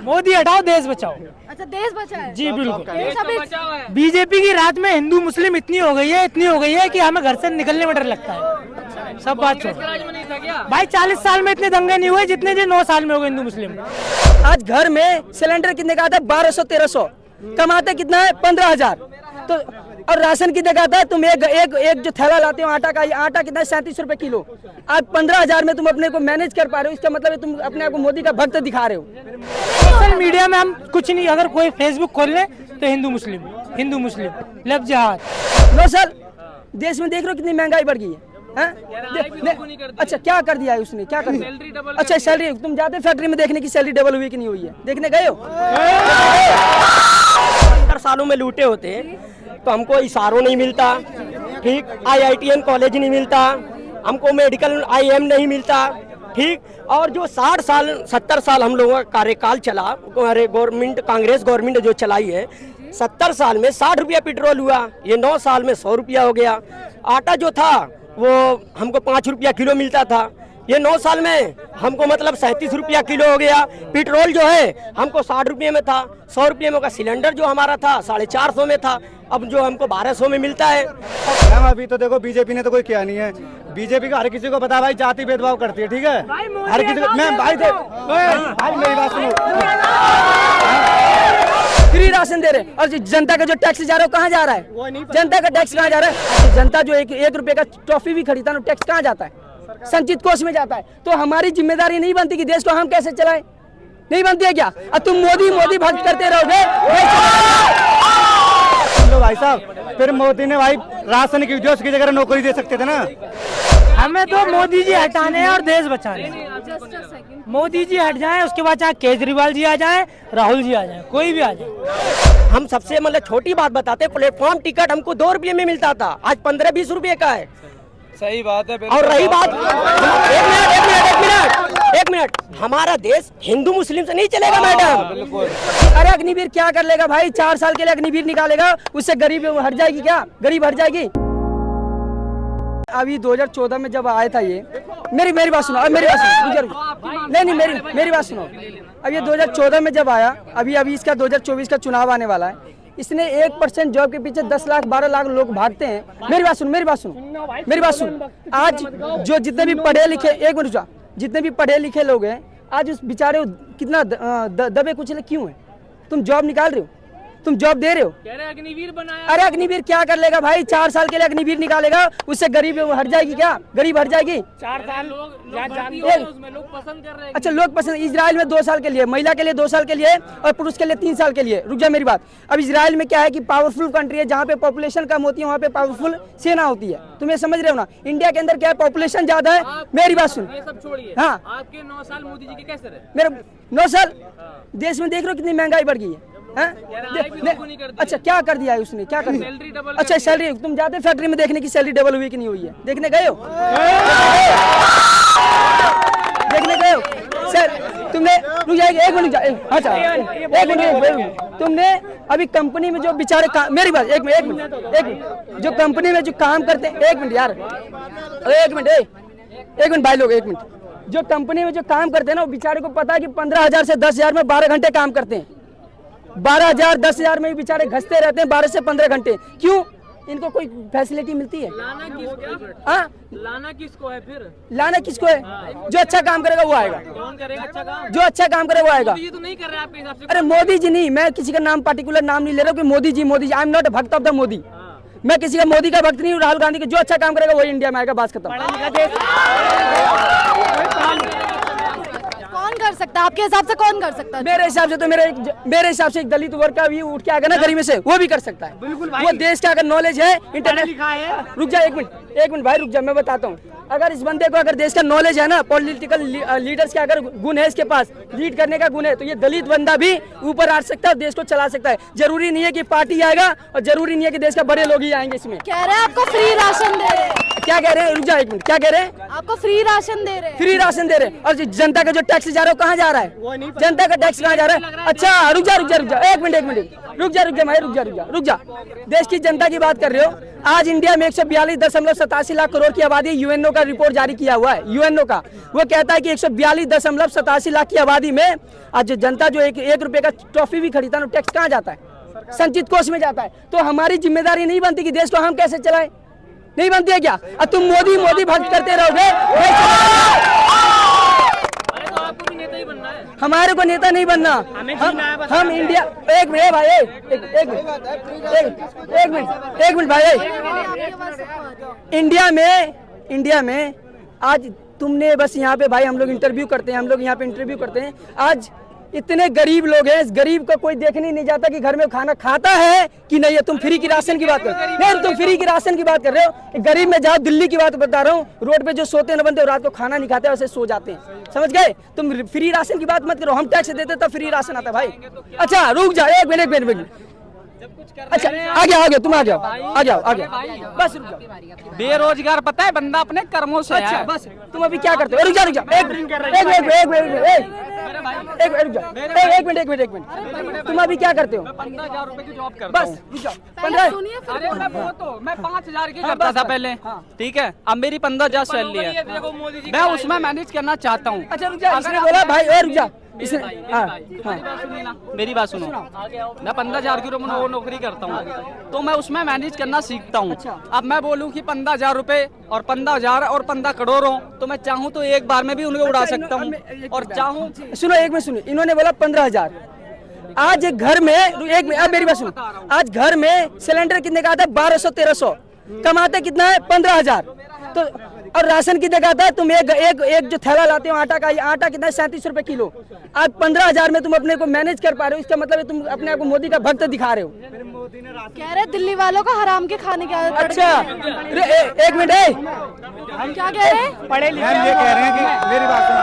मोदी हटाओ देश बचाओ। अच्छा, देश बचाए जी बिल्कुल। देश अभी बीजेपी की रात में हिंदू मुस्लिम इतनी हो गई है कि हमें घर से निकलने में डर लगता है। सब बात छोड़ो भाई, 40 साल में इतने दंगे नहीं हुए जितने 9 साल में हो गए हिंदू मुस्लिम। आज घर में सिलेंडर कितने का आता है? 1200-1300। कमाते कितना है? 15,000। तो और राशन कितने का आता है? तुम एक जो थैला लाते हो आटा का, आटा कितना है? 37 रुपए किलो। आज 15,000 में तुम अपने को मैनेज कर पा रहे हो, इसका मतलब है तुम अपने आप को मोदी का भक्त दिखा रहे हो। सोशल मीडिया में हम कुछ नहीं, अगर कोई फेसबुक खोल ले तो हिंदू मुस्लिम लब जिहाद। 9 साल देश में देख रहे हो कितनी महंगाई बढ़ गई है। अच्छा, क्या कर दिया है उसने? क्या कर दिया? अच्छा, सैलरी तुम जाते फैक्ट्री में देखने की सैलरी डबल हुई कि नहीं हुई है? देखने गए हो? 70 सालों में लूटे होते तो हमको इशारों नहीं मिलता, ठीक, IITN कॉलेज नहीं मिलता, हमको मेडिकल IM नहीं मिलता, ठीक। और जो 60 साल 70 साल हम लोगों का कार्यकाल चला, हमारे गवर्नमेंट, कांग्रेस गवर्नमेंट जो चलाई है, 70 साल में 60 रुपया पेट्रोल हुआ, ये 9 साल में 100 रुपया हो गया। आटा जो था वो हमको 5 रुपया किलो मिलता था, ये 9 साल में हमको मतलब 37 रुपया किलो हो गया। पेट्रोल जो है हमको 60 रुपये में था, 100 रुपये में का सिलेंडर जो हमारा था 450 में था, अब जो हमको 1200 में मिलता है। मैम अभी तो देखो बीजेपी ने तो कोई किया नहीं है। बीजेपी का हर किसी को पता है भाई, जाति भेदभाव करती है, ठीक है, हर किसी को। मैम भाई मेरी बात सुनो, फ्री राशन दे रहे हैं और जनता का जो टैक्स जा रहा है कहाँ जा रहा है? जनता का टैक्स कहाँ जा रहा है? जनता जो एक रुपए का टॉफी भी खरीदता है, टैक्स कहाँ जाता है? संचित कोष में जाता है। तो हमारी जिम्मेदारी नहीं बनती कि देश को हम कैसे चलाएं? नहीं बनती है क्या? अब तुम मोदी भक्त करते रहोगे। भाई साहब, फिर मोदी ने भाई राशन की जो उसकी जगह नौकरी दे सकते थे ना। हमें तो मोदी जी हटाने हैं और देश बचाने हैं। मोदी जी हट जाएं, उसके बाद चाहे केजरीवाल जी आ जाएं, राहुल जी आ जाएं, कोई भी आ जाए। हम सबसे मतलब छोटी बात बताते, प्लेटफॉर्म टिकट हमको 2 रुपये में मिलता था, आज 15-20 रुपये का है। सही बात है। और रही बात, एक मिनट, हमारा देश हिंदू मुस्लिम से नहीं चलेगा मैडम। अरे अग्निवीर क्या कर लेगा भाई? 4 साल के लिए अग्निवीर निकालेगा, उससे गरीब हट जाएगी क्या? गरीब हट जाएगी? अभी 2014 में जब आया था ये, मेरी बात सुनो, मेरी बात सुनो, नहीं मेरी बात सुनो। अब ये 2014 में जब आया, अभी इसका 2024 का चुनाव आने वाला है, इसने 1% जॉब के पीछे 10 लाख 12 लाख लोग भागते हैं। मेरी बात सुन। आज जो जितने भी पढ़े लिखे, एक मिनट, जितने भी पढ़े लिखे लोग हैं, आज उस बेचारे कितना दबे कुचले क्यों है? तुम जॉब निकाल रहे हो, तुम जॉब दे रहे हो। अग्निवीर बनाया। अरे अग्निवीर क्या कर लेगा भाई? 4 साल के लिए अग्निवीर निकालेगा, उससे गरीब हट जाएगी क्या? गरीब हट जाएगी? 4 साल लोग पसंद कर रहे हैं। अच्छा, लोग पसंद। इजराइल में 2 साल के लिए, महिला के लिए 2 साल के लिए और पुरुष के लिए 3 साल के लिए। रुक जा मेरी बात। अब इजराइल में क्या है कि पावरफुल कंट्री है, जहाँ पे पॉपुलेशन कम होती है वहाँ पे पावरफुल सेना होती है। तुम ये समझ रहे हो ना? इंडिया के अंदर क्या है, पॉपुलेशन ज्यादा है। मेरी बात सुन, हाँ, आपके 9 साल मोदी जी के कैसे रहे? मेरे 9 साल देश में देख रहे हो कितनी महंगाई बढ़ गई है। अच्छा, क्या कर दिया है उसने? क्या कर दिया? अच्छा, सैलरी तुम जाते फैक्ट्री में देखने की सैलरी डबल हुई कि नहीं हुई है? देखने गए हो? देखने गए हो? सर तुमने एक मिनट, तुमने अभी कंपनी में जो बेचारे मेरी बात, एक मिनट, जो कंपनी में जो काम करते हैं, एक मिनट यार, एक मिनट भाई लोग, एक मिनट, जो कंपनी में जो काम करते हैं ना, वो बेचारे को पता है कि 15,000 से 10,000 में 12 घंटे काम करते हैं। 12,000 10,000 में बेचारे घसते रहते हैं 12 से 15 घंटे। क्यों? इनको कोई फैसिलिटी मिलती है? लाना किसको है फिर? लाना किसको है? जो अच्छा काम करेगा वो आएगा। कौन करेगा अच्छा काम? जो अच्छा काम करेगा वो आएगा। मोदी जी तो नहीं कर रहे आपके हिसाब से? अरे मोदी जी नहीं, मैं किसी का नाम पर्टिकुलर नाम नहीं ले रहा हूँ कि Modi ji. I am not भक्त ऑफ द मोदी। मैं किसी का मोदी का भक्त नहीं हूँ, राहुल गांधी का। जो अच्छा काम करेगा वही इंडिया में आएगा, बात खत्म। कौन कर सकता है आपके हिसाब से? कौन कर सकता है? मेरे हिसाब से तो मेरे हिसाब से एक दलित वर्ग का भी उठ के आएगा ना गरीबी से, वो भी कर सकता है। बिल्कुल भाई। वो देश का अगर नॉलेज है, इंटरनेट लिखा है। रुक जा एक मिनट भाई, रुक जा, मैं बताता हूँ। अगर इस बंदे को अगर देश का नॉलेज है ना, पॉलिटिकल लीडर्स के अगर गुण है, इसके पास लीड करने का गुण है, तो ये दलित बंदा भी ऊपर आ सकता है, देश को चला सकता है। जरूरी नहीं है कि पार्टी आएगा और जरूरी नहीं है कि देश का बड़े लोग ही आएंगे इसमें। कह रहे हैं आपको फ्री राशन दे रहे हैं। क्या कह रहे हैं, रुक जाओ एक मिनट, क्या कह रहे हैं? आपको फ्री राशन दे रहे हैं। फ्री राशन दे रहे हैं, और जनता का जो टैक्स जा रहा है वो कहाँ जा रहा है? जनता का टैक्स कहाँ जा रहा है? अच्छा रुक जा एक मिनट रुक जा भाई, रुक जा। देश की जनता की बात कर रहे हो। आज इंडिया में 142.87 लाख करोड़ की आबादी, यूएनओ का रिपोर्ट जारी किया हुआ है, यूएनओ का। वो कहता है कि 142.87 लाख की आबादी में आज जनता जो एक रुपए का टॉफी भी खरीदता है, टैक्स कहाँ जाता है? संचित कोष में जाता है। तो हमारी जिम्मेदारी नहीं बनती कि देश को हम कैसे चलाएं? नहीं बनती है क्या? अब तुम मोदी भक्त करते रहोगे, हमारे को नेता नहीं बनना। हम इंडिया, एक मिनट भाई, एक मिनट भाई, इंडिया में आज तुमने बस यहाँ पे भाई हम लोग इंटरव्यू करते हैं, आज इतने गरीब लोग हैं, इस गरीब को कोई देखने नहीं जाता कि घर में खाना खाता है कि नहीं है। तुम फ्री की राशन की बात कर रहे हो, तुम फ्री की राशन की बात कर रहे हो। गरीब में जाओ, दिल्ली की बात बता रहा हूँ, रोड पे जो सोते न बनते रात को खाना नहीं खाते, वैसे सो जाते हैं, समझ गए? तुम फ्री राशन की बात मत करो, हम टैक्स देते तब फ्री राशन आता है भाई। अच्छा रुक जाओ एक मिनट, अच्छा आ गया तुम आ जाओ बस रुक जाओ। बेरोजगार पता है बंदा अपने कर्मों से अच्छा है। बस तुम अभी क्या करते हो? रुक जाओ एक मिनट, तुम अभी क्या करते हो? 15,000 रुपए की जॉब करता बस हूँ। रुक जाओ, पहले 15। सुनिए फिर अरे मैं बोलिए। मैं 5,000 की करता था पहले, ठीक है, अब मेरी 15,000 सैलरी है, मैं उसमें मैनेज करना चाहता हूँ। अच्छा रुक जा, इसने बोला भाई रुक जा, इसने मेरी बात सुनो, मैं 15,000 की वो नौकरी करता हूँ, तो मैं उसमें मैनेज करना सीखता हूँ। अब मैं बोलूँ कि 15,000 रुपए और 15,000 और 15 करोड़ हो, तो मैं चाहूँ तो एक बार में भी उनको उड़ा सकता हूँ, और चाहूँ। सुनो एक मिनट सुनो, इन्होंने बोला 15,000। आज एक घर में अब मेरी बात सुनो, आज घर में सिलेंडर कितने का आता है? 1200-1300, कमाते कितना है? 15,000। तो और राशन कितने का आता है? तुम एक जो थैला लाते हो आटा का, ये आटा कितना है? 37 रुपए किलो। आज 15,000 में तुम अपने को मैनेज कर पा रहे हो, इसका मतलब है तुम अपने आप को मोदी का भक्त दिखा रहे हो। कह रहे दिल्ली वालों को हराम के खाने की आदत पड़ गई अच्छा है। एक मिनट, क्या कह रहे हैं? मैम ये कह रहे हैं कि मेरी बात सुनो,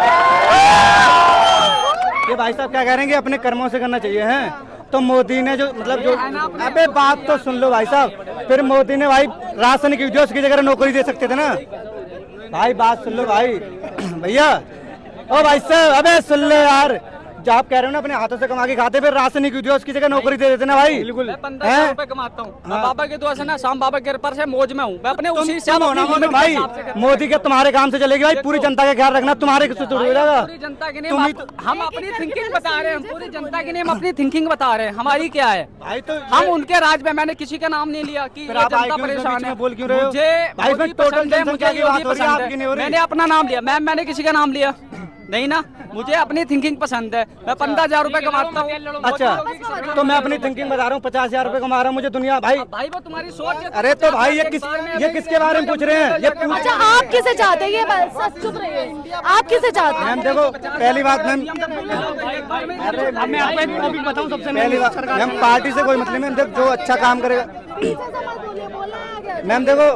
ये भाई साहब क्या कह रहे हैं कि अपने कर्मों से करना चाहिए हैं। तो मोदी ने जो अबे बात तो सुन लो भाई साहब, फिर मोदी ने भाई राशन की जो उसकी जगह नौकरी दे सकते थे ना भाई। बात सुन लो भाई, भैया ओ भाई साहब, अबे सुन लो यार, जो आप कह रहे हो ना अपने हाथों से कमा के खाते, फिर राशन की जो उसकी जगह नौकरी दे देते ना भाई। बिल्कुल, मैं 15,000 रुपए कमाता हूँ, मैं बाबा के दुआ से ना, शाम बाबा के कृपा से मौज में हूँ, मैं अपने उसी से भाई मोदी के तुम्हारे काम से चलेगी भाई, पूरी जनता का ख्याल रखना, तुम्हारे किससे हो जाएगा? पूरी जनता के लिए हम अपनी थिंकिंग बता रहे हैं, हम पूरी जनता के लिए हम अपनी थिंकिंग बता रहे हैं, हमारी क्या है भाई। तो हम उनके राज में, मैंने किसी का नाम नहीं लिया कि ये जनता परेशान है, बोल क्यों रहे हो? मुझे भाई मोदी टोटल पसंद है, मुझे योगी पसंद है, मैंने अपना नाम लिया, मैंने किसी का नाम लिया नहीं ना, मुझे अपनी थिंकिंग पसंद है, मैं 15,000 रुपए कमाता हूँ। अच्छा तो मैं अपनी थिंकिंग बता रहा हूँ, 50,000 रुपए कमा रहा हूँ, मुझे दुनिया भाई वो तुम्हारी सोच है। अरे तो भाई ये किसके बारे में पूछ रहे हैं? ये अच्छा आप किसे चाहते हैं? ये बात सच चुप रहिए, आप किसे चाहते हैं? मैम देखो, पहली बात मैम, मैं आपको एक टॉपिक बताऊं सबसे पहली बात मैम, पार्टी से कोई मतलब नहीं, जो अच्छा काम करेगा मैम, देखो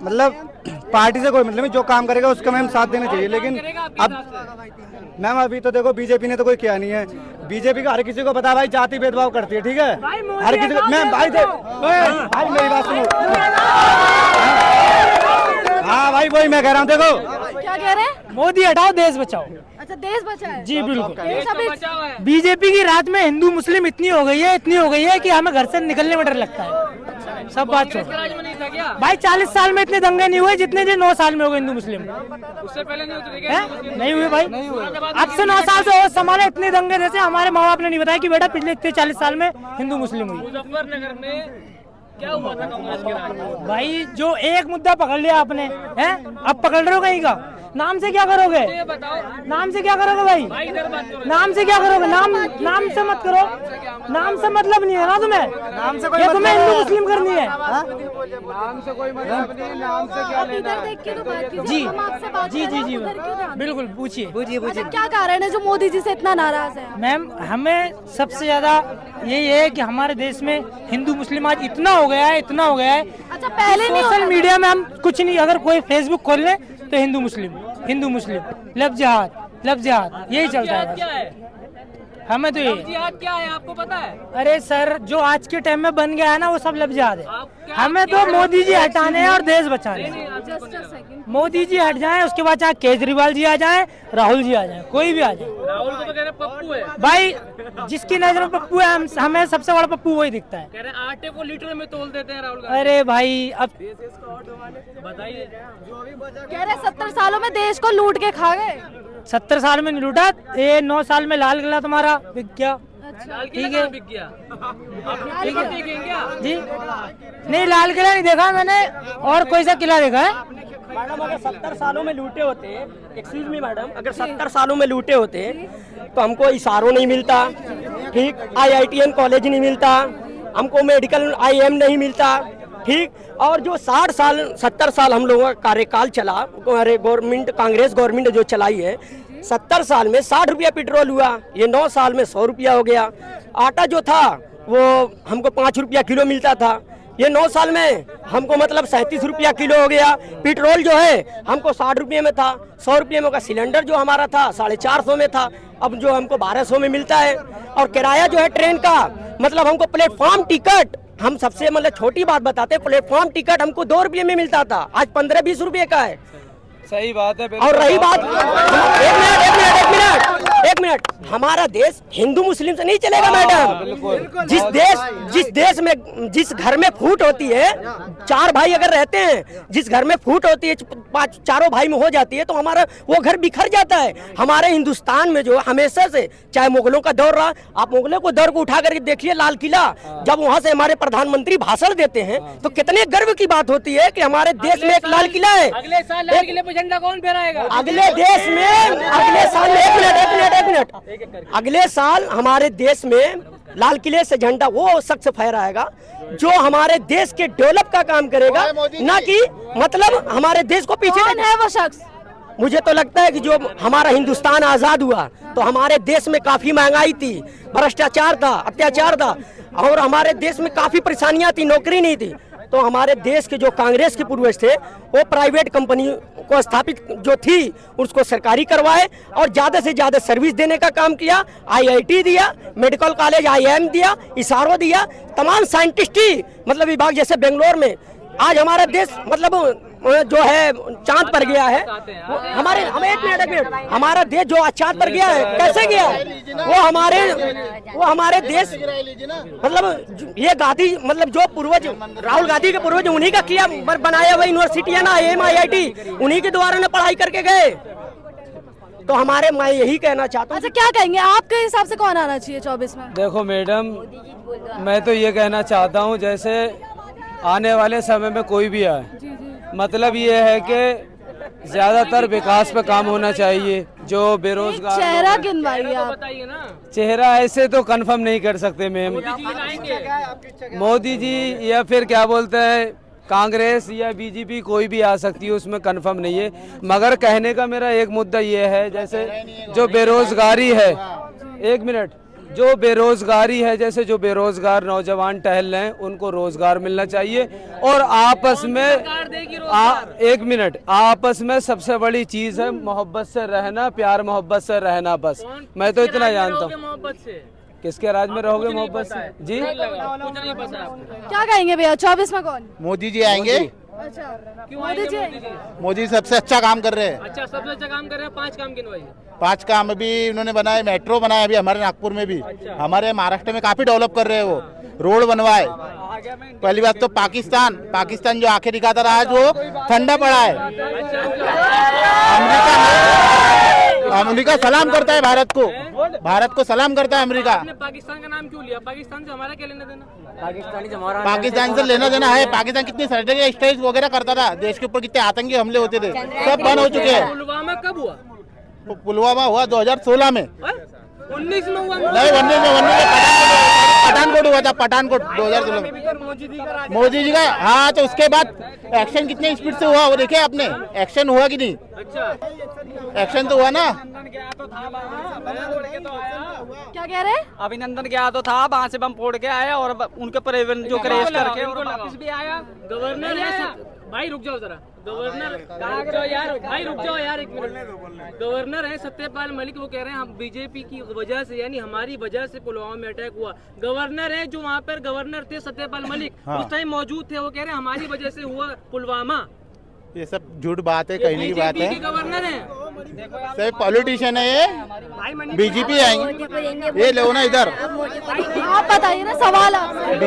मतलब पार्टी से कोई मतलब नहीं, जो काम करेगा उसका मैम साथ देना चाहिए। लेकिन अब मैम अभी तो देखो बीजेपी ने तो कोई किया नहीं है, बीजेपी का हर किसी को पता है भाई, जाति भेदभाव करती है, ठीक है, हर किसी को। मैम भाई भाई मेरी बात सुनो, हाँ भाई वही मैं कह रहा हूँ, देखो क्या कह रहे हैं? मोदी हटाओ, देश बचाओ। अच्छा देश बचाए। जी बिल्कुल। देश अभी बीजेपी की राज में हिंदू मुस्लिम इतनी हो गई है कि हमें घर से निकलने में डर लगता है। सब बात छोड़ो भाई, 40 साल में इतने दंगे नहीं हुए जितने जो 9 साल में हो गए हिंदू मुस्लिम। उससे पहले नहीं हुए भाई, अब से 9 साल से संभाले इतने दंगे, जैसे हमारे माँ बाप ने नहीं बताया कि बेटा पिछले इतने 40 साल में हिंदू मुस्लिम हुई। मुजफ्फरनगर में क्या हुआ था कांग्रेस के राज में? भाई जो एक मुद्दा पकड़ लिया आपने, हैं अब पकड़ रहे हो कहीं का, नाम से क्या करोगे? नाम से क्या करोगे भाई? नाम से क्या करोगे? नाम से मत करो, नाम से मतलब नहीं है ना तुम्हें, नाम से कोई तुम्हें हिंदू मुस्लिम करनी है। नाम से कोई मतलब नहीं, नाम से क्या आप इधर देख के तो बात कीजिए, जी हम आपसे बात जी कर जी रहे हैं, जी उधर क्यों ध्यान? बिल्कुल पूछिए। अच्छा क्या कारण है जो मोदी जी से इतना नाराज है? मैम हमें सबसे ज्यादा यही है कि हमारे देश में हिंदू मुस्लिम आज इतना हो गया है अच्छा पहले नहीं सोशल होता मीडिया में हम कुछ नहीं, अगर कोई फेसबुक खोल ले तो हिंदू मुस्लिम लफ्ज जिहाद यही चलता है बस। हमें तो ये जिहाद क्या है आपको पता है? अरे सर जो आज के टाइम में बन गया है ना वो सब लफ्ज जिहाद है। हमें तो मोदी जी हटाने हैं और देश बचाने हैं। यंगस्टर्स हैं मोदी जी हट जाएं, उसके बाद चाहे केजरीवाल जी आ जाएं, राहुल जी आ जाएं, कोई भी आ जाए। राहुल को तो कह रहे पप्पू है, भाई जिसकी नजर में पप्पू है, हमें सबसे बड़ा पप्पू वही दिखता है। कह रहे आटे को लीटर में तोल देते हैं राहुल गांधी। अरे भाई अब बताइए, कह रहे 70 सालों में देश को लूट के खा गए। 70 साल में नहीं लूटा, ये 9 साल में लाल किला तुम्हारा बिक गया। लाल ठीक किला है। बिक गया। आप ठीक है क्या? जी नहीं, लाल किला नहीं देखा मैंने, और कोई सा किला देखा है? मैडम अगर 70 सालों में लूटे होते, एक्सक्यूज मी मैडम, अगर 70 सालों में लूटे होते तो हमको इशारों नहीं मिलता, ठीक, IITN कॉलेज नहीं मिलता, हमको मेडिकल IM नहीं मिलता, ठीक, और जो 70 साल हम लोगों का कार्यकाल चला, अरे गवर्नमेंट, कांग्रेस गवर्नमेंट जो चलाई है, 70 साल में 60 रुपया पेट्रोल हुआ, ये 9 साल में 100 रुपया हो गया। आटा जो था वो हमको 5 रुपया किलो मिलता था, ये 9 साल में हमको मतलब 37 रुपया किलो हो गया। पेट्रोल जो है हमको 60 रुपये में था, 100 रुपये में का सिलेंडर जो हमारा था 450 में था, अब जो हमको 1200 में मिलता है। और किराया जो है ट्रेन का, मतलब हमको प्लेटफॉर्म टिकट, हम सबसे मतलब छोटी बात बताते हैं, प्लेटफॉर्म टिकट हमको 2 रुपये में मिलता था, आज 15-20 रुपये का है। सही बात है। और रही बात, एक मिनट, हमारा देश हिंदू मुस्लिम से नहीं चलेगा मैडम। जिस देश में, जिस घर में फूट होती है, 4 भाई अगर रहते हैं, जिस घर में फूट होती है 4 भाई में हो जाती है, तो हमारा वो घर बिखर जाता है। हमारे हिंदुस्तान में जो हमेशा से, चाहे मुगलों का दौर रहा, आप मुगलों को दौर को उठा करके देखिए, लाल किला, जब वहाँ से हमारे प्रधानमंत्री भाषण देते हैं तो कितने गर्व की बात होती है कि हमारे देश में एक लाल किला है। अगले साल लाल किले पे झंडा कौन फहराएगा? अगले देश में, अगले साल, एक मिनट, अगले साल हमारे देश में लाल किले से झंडा वो शख्स फहराएगा जो हमारे देश के डेवलप का काम करेगा, ना कि मतलब हमारे देश को पीछे। कौन है वो शख्स? मुझे तो लगता है कि जो हमारा हिंदुस्तान आजाद हुआ तो हमारे देश में काफी महंगाई थी, भ्रष्टाचार था, अत्याचार था, और हमारे देश में काफी परेशानियां थी, नौकरी नहीं थी। तो हमारे देश के जो कांग्रेस के पूर्वज थे, वो प्राइवेट कंपनी को स्थापित जो थी उसको सरकारी करवाए और ज़्यादा से ज़्यादा सर्विस देने का काम किया। IIT दिया, मेडिकल कॉलेज IIM दिया, इसारो दिया, तमाम साइंटिस्ट ही मतलब विभाग, जैसे बेंगलोर में आज हमारा देश मतलब जो है चांद पर गया है। हम एक मिनट, हमारा देश जो चांद पर गया है, कैसे गया? वो हमारे देश मतलब ये गांधी, मतलब जो पूर्वज राहुल गांधी के पूर्वज, उन्हीं का किया बनाया हुआ यूनिवर्सिटी है ना, IIM IIT, उन्हीं के द्वारा ने पढ़ाई करके गए। तो हमारे, मैं यही कहना चाहता हूँ। अच्छा, क्या कहेंगे आपके हिसाब से कौन आना चाहिए 24 में? देखो मैडम, मैं तो ये कहना चाहता हूँ जैसे आने वाले समय में कोई भी आए, मतलब ये है कि ज्यादातर विकास पे काम होना चाहिए। जो बेरोजगार, चेहरा गिनवाइए आप। बताइए ना, चेहरा ऐसे तो कंफर्म नहीं कर सकते मैम। मोदी जी या फिर क्या बोलते हैं कांग्रेस या बीजेपी, कोई भी आ सकती है, उसमें कंफर्म नहीं है। मगर कहने का मेरा एक मुद्दा ये है, जैसे जो बेरोजगारी है, एक मिनट, जो बेरोजगारी है, जैसे जो बेरोजगार नौजवान टहल रहे हैं उनको रोजगार मिलना चाहिए। और आपस में एक मिनट, आपस में सबसे बड़ी चीज है मोहब्बत से रहना, प्यार मोहब्बत से रहना, बस मैं तो इतना जानता हूँ। मोहब्बत से किसके राज में रहोगे मोहब्बत से? जी क्या कहेंगे भैया 24 में कौन? मोदी जी आएंगे। अच्छा, क्यों मोदी आएंगे जी? मोदी जी? मोदी सबसे अच्छा काम कर रहे हैं। अच्छा, सबसे अच्छा काम कर रहे हैं, 5 काम गिनवाइए। 5 काम अभी उन्होंने बनाए, मेट्रो बनाया अभी हमारे नागपुर में भी, हमारे महाराष्ट्र में काफी डेवलप कर रहे हैं। वो रोड बनवाए। पहली बात तो पाकिस्तान जो आंखें दिखाता रहा है, जो ठंडा पड़ा है। अमेरिका सलाम करता है भारत को सलाम करता है अमेरिका। आपने पाकिस्तान का नाम क्यों लिया? पाकिस्तान से हमारा क्या लेना देना? पाकिस्तान से लेना देना है। पाकिस्तान कितनी सर्टिफिकेट स्ट्राइक वगैरह करता था, देश के ऊपर कितने आतंकी हमले होते थे, सब बंद हो चुके हैं। पुलवामा कब हुआ? पुलवामा हुआ 2016 में। 19 में हुआ? नहीं, 19 में पठानकोट हुआ था, पठानकोट 2016 में मोदी जी का। हाँ, तो उसके बाद एक्शन कितने स्पीड से हुआ वो देखे आपने? एक्शन हुआ कि नहीं? अच्छा, एक्शन तो हुआ ना। क्या कह रहे हैं? अभिनंदन गया तो था, वहाँ से बम फोड़ के आया और उनके पर जो क्रेश करके और वापस भी आया। गवर्नर है भाई, रुक जाओ जरा। गवर्नर भाई रुक जाओ यार, एक मिनट। गवर्नर है सत्यपाल मलिक, वो कह रहे हैं हम बीजेपी की वजह से, यानी हमारी वजह से पुलवामा में अटैक हुआ। गवर्नर है जो वहाँ पर गवर्नर थे सत्यपाल मलिक, उस टाइम मौजूद थे, वो कह रहे हैं हमारी वजह से हुआ पुलवामा। ये सब झूठ बात है, कहने की बात है। गवर्नर है, सब पॉलिटिशियन है ये, बीजेपी आएंगे। ये लो ना इधर, आप बताइए ना, सवाल आपसे।